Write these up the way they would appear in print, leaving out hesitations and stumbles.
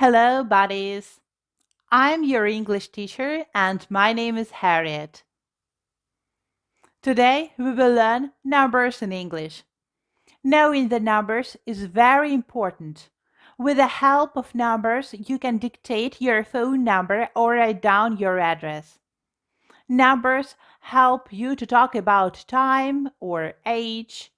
Hello, buddies! I'm your English teacher and my name is Harriet. Today we will learn numbers in English. Knowing the numbers is very important. With the help of numbers, you can dictate your phone number or write down your address. Numbers help you to talk about time or age.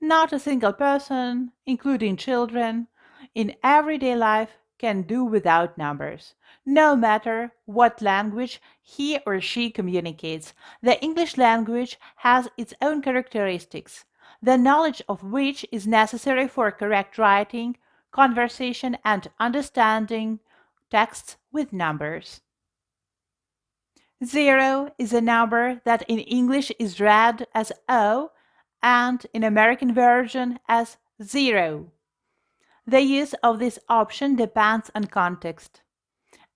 Not a single person, including children, in everyday life can do without numbers. No matter what language he or she communicates, the English language has its own characteristics, the knowledge of which is necessary for correct writing, conversation, and understanding texts with numbers. 0 is a number that in English is read as O and in American version as 0. The use of this option depends on context.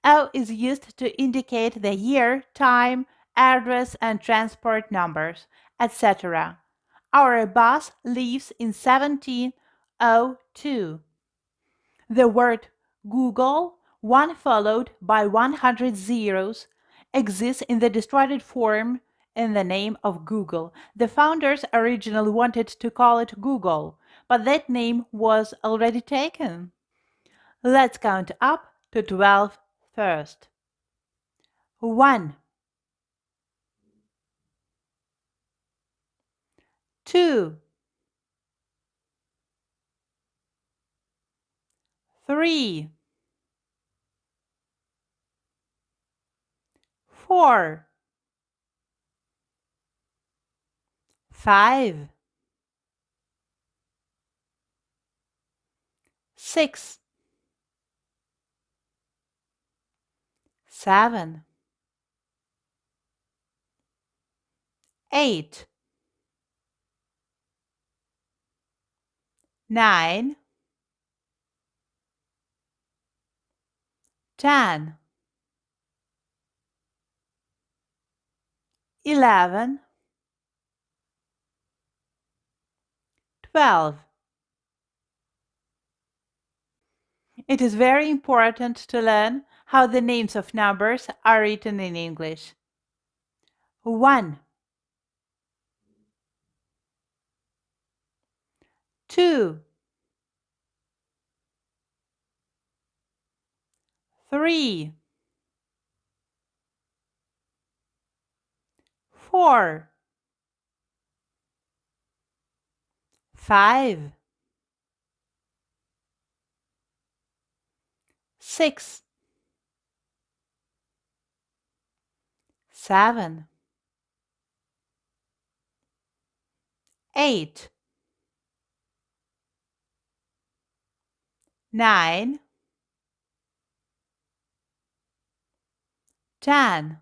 O is used to indicate the year, time, address and transport numbers, etc. Our bus leaves in 1702. The word Google, one followed by 100 zeros, exists in the distorted form in the name of Google. The founders originally wanted to call it Google, but that name was already taken. Let's count up to 12 first. 1, 2, 3, 4, 5, 6, 7, 8, 9, 10, 11, 12. It is very important to learn how the names of numbers are written in English. 1, 2, 3, 4, 5, 6, 7, 8, 9, 10,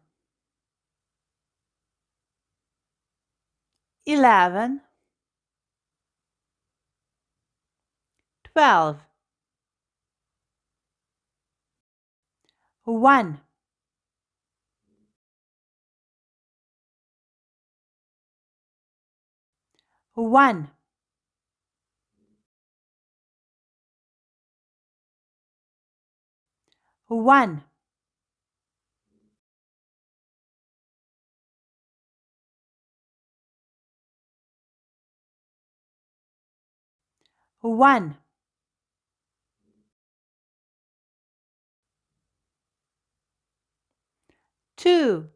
11, 12. 1, 1, 1, 1, 2,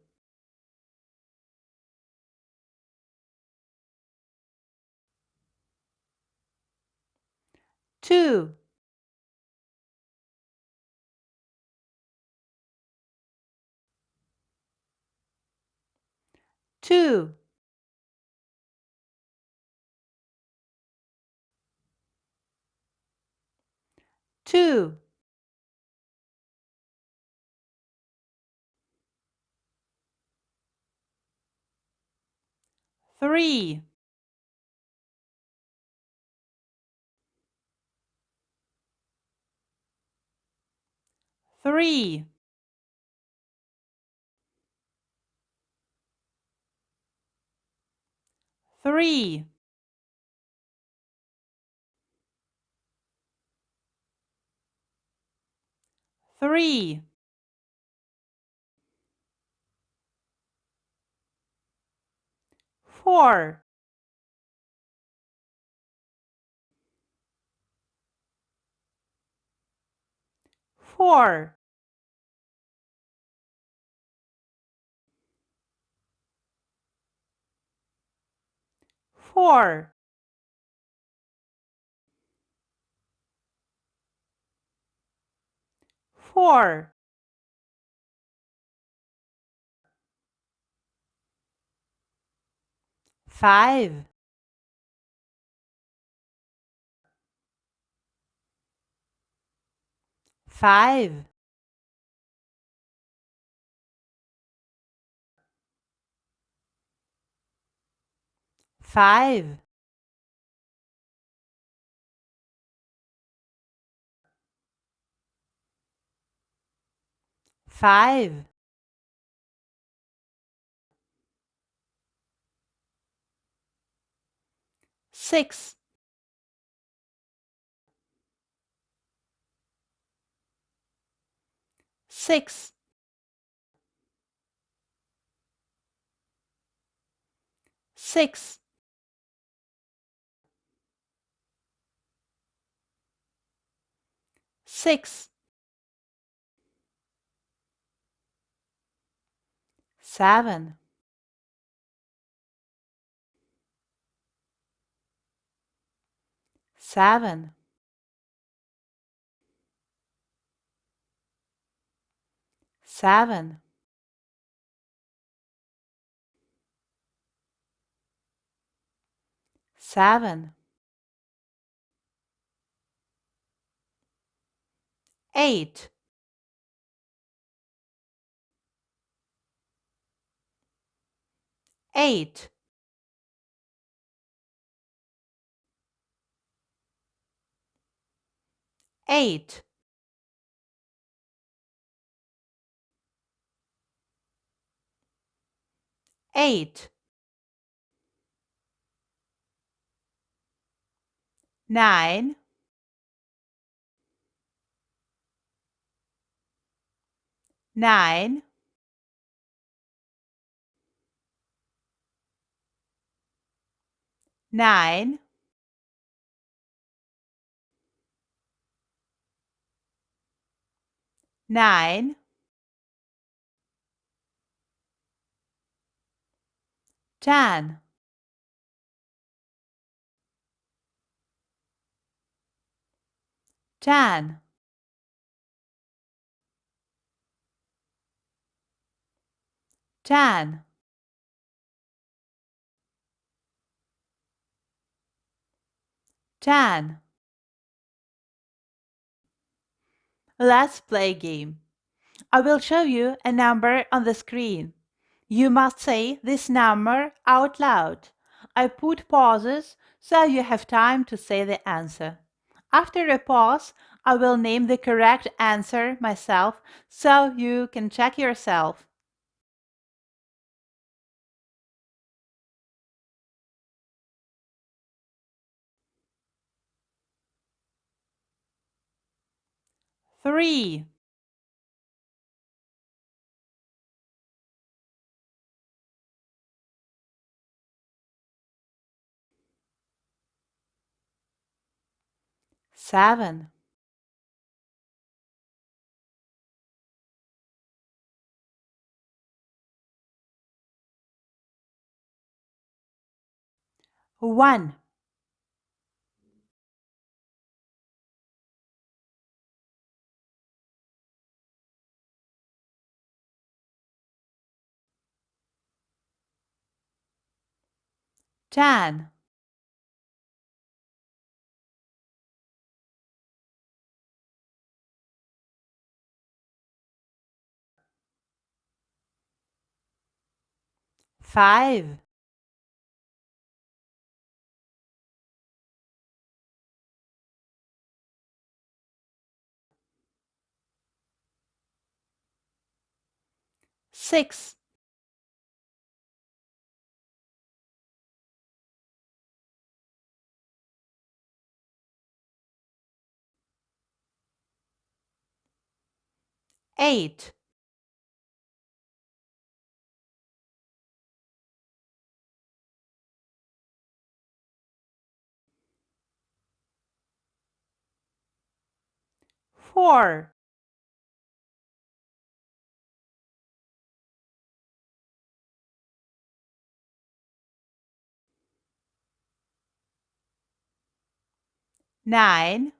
2, 2, 2, 3, 3, 3, 3, 4, 4, 4, 4, 5, 5, 5, 5, 6, 6, 6, 6, 7, 7, 7, 7, 8, 8, 8, 8, 9, 9, 9, 9, 10, 10, 10, 10. Let's play a game. I will show you a number on the screen. You must say this number out loud. I put pauses so you have time to say the answer. After a pause, I will name the correct answer myself so you can check yourself. Three, 7, 1, 10, 5, 6, 8, 4, 9,